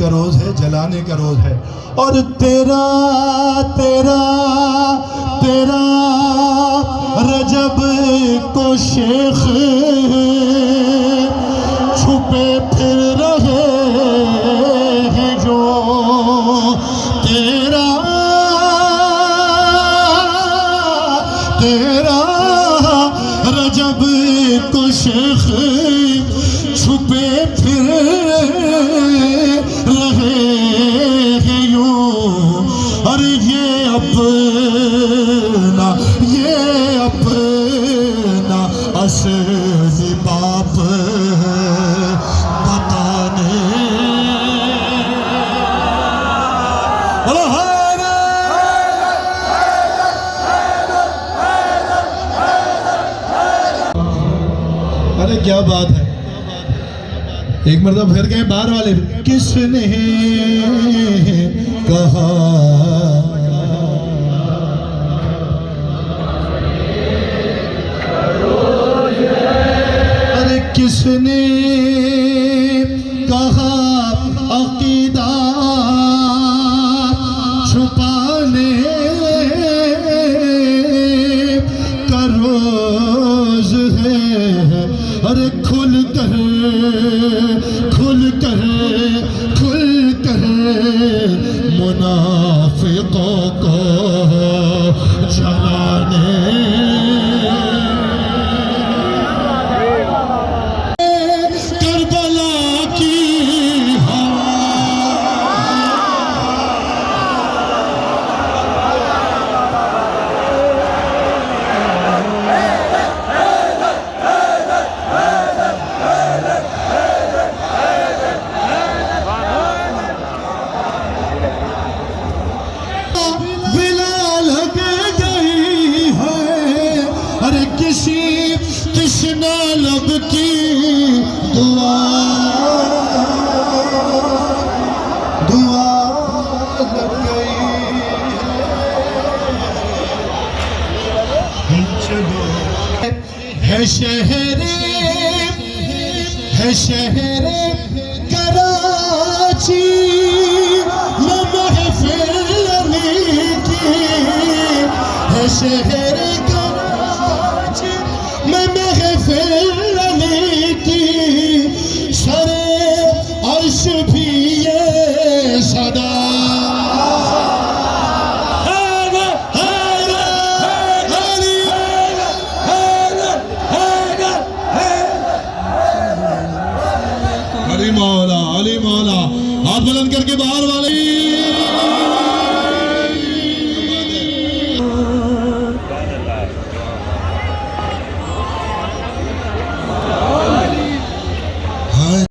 का रोज़ है, जलाने का रोज़ है। और तेरा तेरा तेरा रजब को शेख छुपे फिर रहे हैं जो, तेरा तेरा रजब को शेख छुपे फिर रहे हैं यूं। और ये अपना असली बाप बताने अरे क्या बात है। एक मरतबा फिर गए बाहर वाले, किसने कहा किसने कहा अकीदा छुपाने का रोज है। अरे खुल कर मुनाफिकों को जलाने कृष्णा लब की दुआ लग गई। चलो है शहरे कराची में महफिल अली की, है शहर कराची में महफिल अली की। सरे अर्श भी ये सदा अली मौला हाथ बुलंद करके बाहर वाले